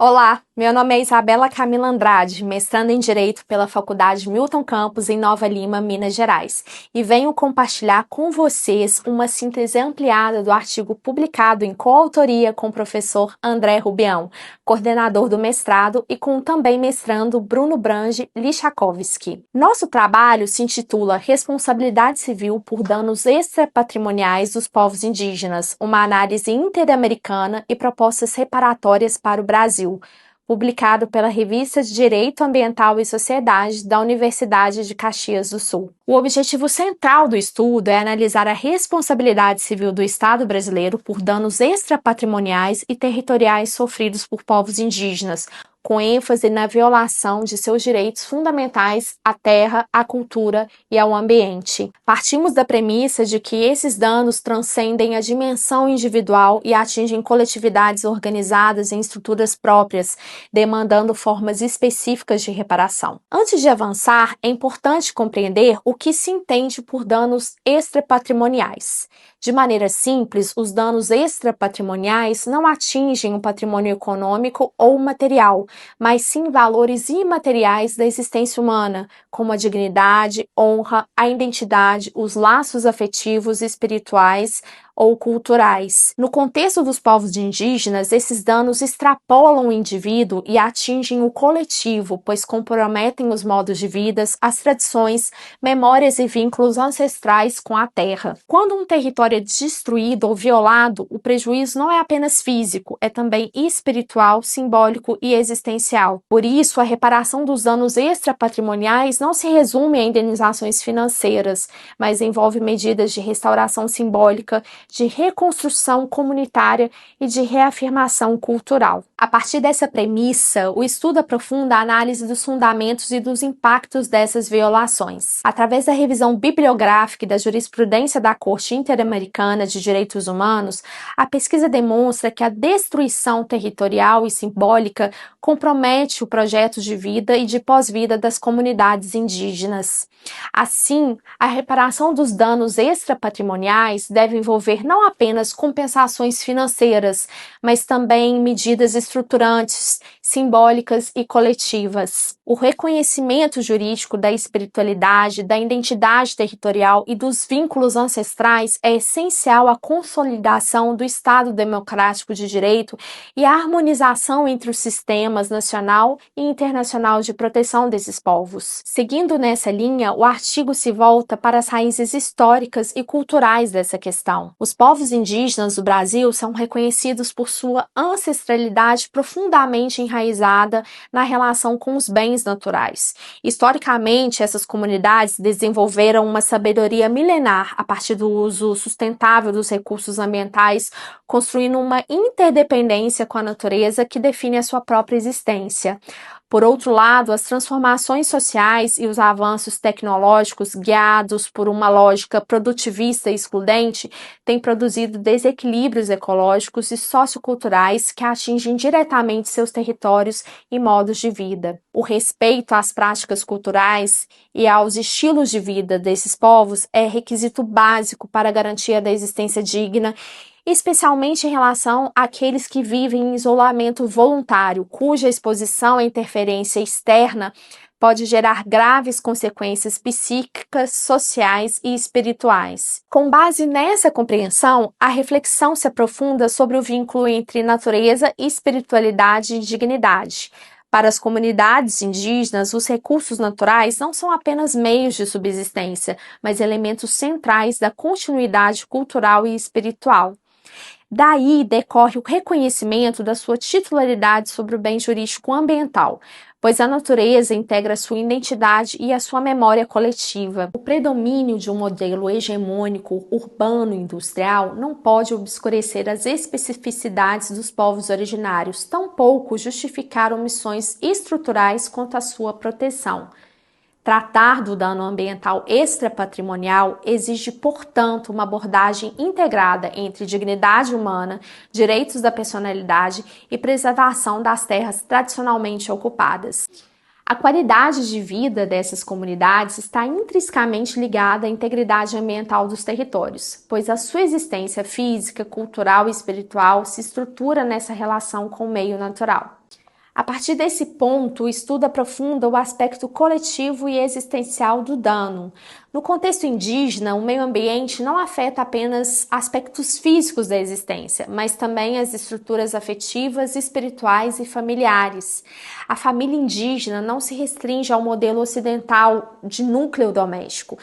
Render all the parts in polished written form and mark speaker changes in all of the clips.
Speaker 1: Olá, meu nome é Isabela Camila Andrade, mestranda em Direito pela Faculdade Milton Campos, em Nova Lima, Minas Gerais, e venho compartilhar com vocês uma síntese ampliada do artigo publicado em coautoria com o professor André Rubião, coordenador do mestrado, e com o também mestrando Bruno Brange Lichakovski. Nosso trabalho se intitula Responsabilidade Civil por Danos Extrapatrimoniais dos Povos Indígenas, uma análise interamericana e propostas reparatórias para o Brasil, publicado pela Revista de Direito Ambiental e Sociedade da Universidade de Caxias do Sul. O objetivo central do estudo é analisar a responsabilidade civil do Estado brasileiro por danos extrapatrimoniais e territoriais sofridos por povos indígenas, com ênfase na violação de seus direitos fundamentais à terra, à cultura e ao ambiente. Partimos da premissa de que esses danos transcendem a dimensão individual e atingem coletividades organizadas em estruturas próprias, demandando formas específicas de reparação. Antes de avançar, é importante compreender o que se entende por danos extrapatrimoniais. De maneira simples, os danos extrapatrimoniais não atingem o patrimônio econômico ou material, mas sim valores imateriais da existência humana, como a dignidade, honra, a identidade, os laços afetivos, espirituais ou culturais. No contexto dos povos indígenas, esses danos extrapolam o indivíduo e atingem o coletivo, pois comprometem os modos de vida, as tradições, memórias e vínculos ancestrais com a terra. Quando um território é destruído ou violado, o prejuízo não é apenas físico, é também espiritual, simbólico e existencial. Por isso, a reparação dos danos extrapatrimoniais não se resume a indenizações financeiras, mas envolve medidas de restauração simbólica, de reconstrução comunitária e de reafirmação cultural. A partir dessa premissa, o estudo aprofunda a análise dos fundamentos e dos impactos dessas violações. Através da revisão bibliográfica e da jurisprudência da Corte Interamericana de Direitos Humanos, a pesquisa demonstra que a destruição territorial e simbólica compromete o projeto de vida e de pós-vida das comunidades indígenas. Assim, a reparação dos danos extrapatrimoniais deve envolver não apenas compensações financeiras, mas também medidas estruturantes, simbólicas e coletivas. O reconhecimento jurídico da espiritualidade, da identidade territorial e dos vínculos ancestrais é essencial à consolidação do Estado democrático de direito e à harmonização entre os sistemas nacional e internacional de proteção desses povos. Seguindo nessa linha, o artigo se volta para as raízes históricas e culturais dessa questão. Os povos indígenas do Brasil são reconhecidos por sua ancestralidade profundamente enraizada na relação com os bens naturais. Historicamente, essas comunidades desenvolveram uma sabedoria milenar a partir do uso sustentável dos recursos ambientais, construindo uma interdependência com a natureza que define a sua própria existência. Por outro lado, as transformações sociais e os avanços tecnológicos, guiados por uma lógica produtivista e excludente, têm produzido desequilíbrios ecológicos e socioculturais que atingem diretamente seus territórios e modos de vida. O respeito às práticas culturais e aos estilos de vida desses povos é requisito básico para a garantia da existência digna, especialmente em relação àqueles que vivem em isolamento voluntário, cuja exposição à interferência externa pode gerar graves consequências psíquicas, sociais e espirituais. Com base nessa compreensão, a reflexão se aprofunda sobre o vínculo entre natureza, espiritualidade e dignidade. Para as comunidades indígenas, os recursos naturais não são apenas meios de subsistência, mas elementos centrais da continuidade cultural e espiritual. Daí decorre o reconhecimento da sua titularidade sobre o bem jurídico ambiental, pois a natureza integra a sua identidade e a sua memória coletiva. O predomínio de um modelo hegemônico urbano-industrial não pode obscurecer as especificidades dos povos originários, tampouco justificar omissões estruturais quanto à sua proteção. Tratar do dano ambiental extrapatrimonial exige, portanto, uma abordagem integrada entre dignidade humana, direitos da personalidade e preservação das terras tradicionalmente ocupadas. A qualidade de vida dessas comunidades está intrinsecamente ligada à integridade ambiental dos territórios, pois a sua existência física, cultural e espiritual se estrutura nessa relação com o meio natural. A partir desse ponto, o estudo aprofunda o aspecto coletivo e existencial do dano. No contexto indígena, o meio ambiente não afeta apenas aspectos físicos da existência, mas também as estruturas afetivas, espirituais e familiares. A família indígena não se restringe ao modelo ocidental de núcleo doméstico.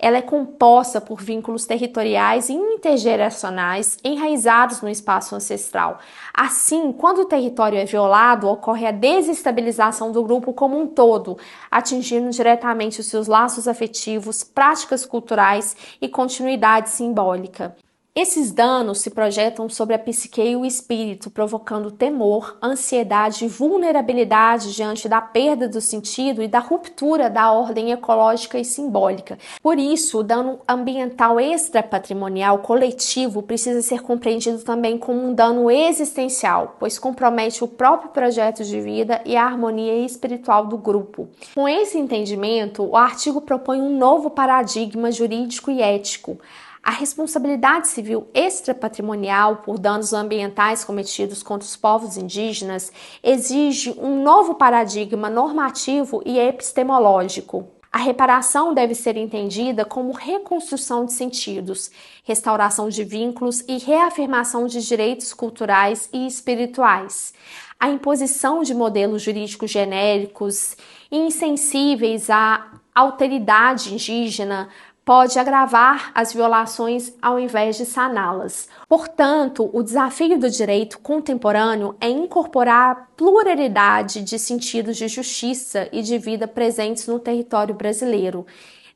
Speaker 1: Ela é composta por vínculos territoriais e intergeracionais enraizados no espaço ancestral. Assim, quando o território é violado, ocorre a desestabilização do grupo como um todo, atingindo diretamente os seus laços afetivos, práticas culturais e continuidade simbólica. Esses danos se projetam sobre a psique e o espírito, provocando temor, ansiedade e vulnerabilidade diante da perda do sentido e da ruptura da ordem ecológica e simbólica. Por isso, o dano ambiental extrapatrimonial coletivo precisa ser compreendido também como um dano existencial, pois compromete o próprio projeto de vida e a harmonia espiritual do grupo. Com esse entendimento, o artigo propõe um novo paradigma jurídico e ético. A responsabilidade civil extrapatrimonial por danos ambientais cometidos contra os povos indígenas exige um novo paradigma normativo e epistemológico. A reparação deve ser entendida como reconstrução de sentidos, restauração de vínculos e reafirmação de direitos culturais e espirituais. A imposição de modelos jurídicos genéricos e insensíveis à alteridade indígena pode agravar as violações ao invés de saná-las. Portanto, o desafio do direito contemporâneo é incorporar a pluralidade de sentidos de justiça e de vida presentes no território brasileiro.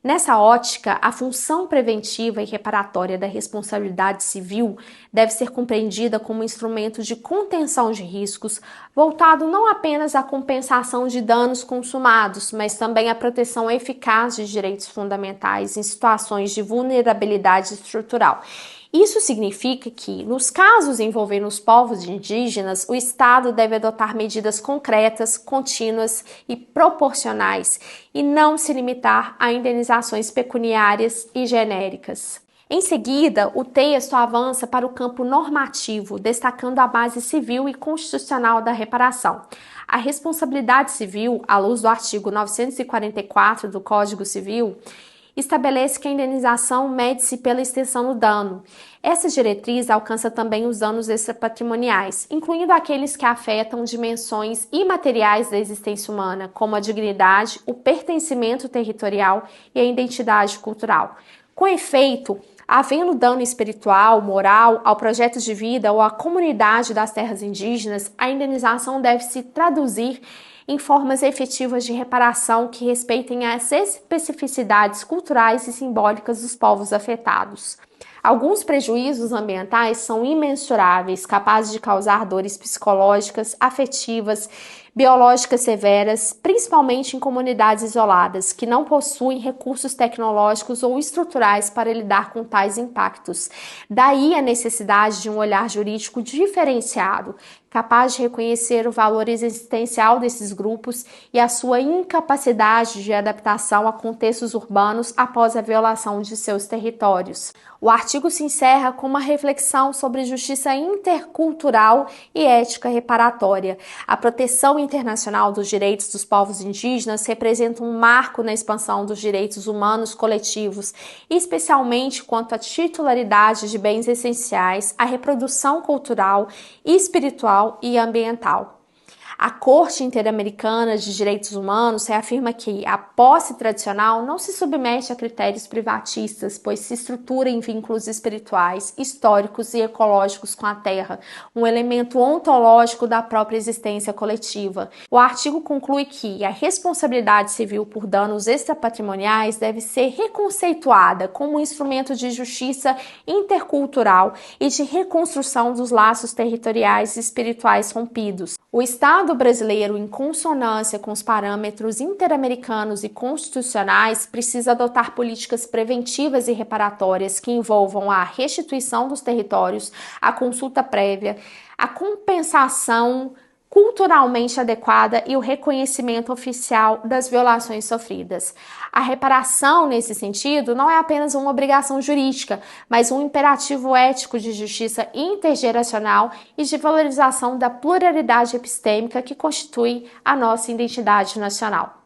Speaker 1: Nessa ótica, a função preventiva e reparatória da responsabilidade civil deve ser compreendida como um instrumento de contenção de riscos, voltado não apenas à compensação de danos consumados, mas também à proteção eficaz de direitos fundamentais em situações de vulnerabilidade estrutural. Isso significa que, nos casos envolvendo os povos indígenas, o Estado deve adotar medidas concretas, contínuas e proporcionais e não se limitar a indenizações pecuniárias e genéricas. Em seguida, o texto avança para o campo normativo, destacando a base civil e constitucional da reparação. A responsabilidade civil, à luz do artigo 944 do Código Civil, estabelece que a indenização mede-se pela extensão do dano. Essa diretriz alcança também os danos extrapatrimoniais, incluindo aqueles que afetam dimensões imateriais da existência humana, como a dignidade, o pertencimento territorial e a identidade cultural. Com efeito, havendo dano espiritual, moral, ao projeto de vida ou à comunidade das terras indígenas, a indenização deve se traduzir em formas efetivas de reparação que respeitem as especificidades culturais e simbólicas dos povos afetados. Alguns prejuízos ambientais são imensuráveis, capazes de causar dores psicológicas, afetivas, biológicas severas, principalmente em comunidades isoladas, que não possuem recursos tecnológicos ou estruturais para lidar com tais impactos. Daí a necessidade de um olhar jurídico diferenciado, capaz de reconhecer o valor existencial desses grupos e a sua incapacidade de adaptação a contextos urbanos após a violação de seus territórios. O artigo se encerra com uma reflexão sobre justiça intercultural e ética reparatória. A proteção internacional dos direitos dos povos indígenas representa um marco na expansão dos direitos humanos coletivos, especialmente quanto à titularidade de bens essenciais, à reprodução cultural, espiritual e ambiental. A Corte Interamericana de Direitos Humanos reafirma que a posse tradicional não se submete a critérios privatistas, pois se estrutura em vínculos espirituais, históricos e ecológicos com a terra, um elemento ontológico da própria existência coletiva. O artigo conclui que a responsabilidade civil por danos extrapatrimoniais deve ser reconceituada como um instrumento de justiça intercultural e de reconstrução dos laços territoriais e espirituais rompidos. O Estado brasileiro, em consonância com os parâmetros interamericanos e constitucionais, precisa adotar políticas preventivas e reparatórias que envolvam a restituição dos territórios, a consulta prévia, a compensação culturalmente adequada e o reconhecimento oficial das violações sofridas. A reparação, nesse sentido, não é apenas uma obrigação jurídica, mas um imperativo ético de justiça intergeracional e de valorização da pluralidade epistêmica que constitui a nossa identidade nacional.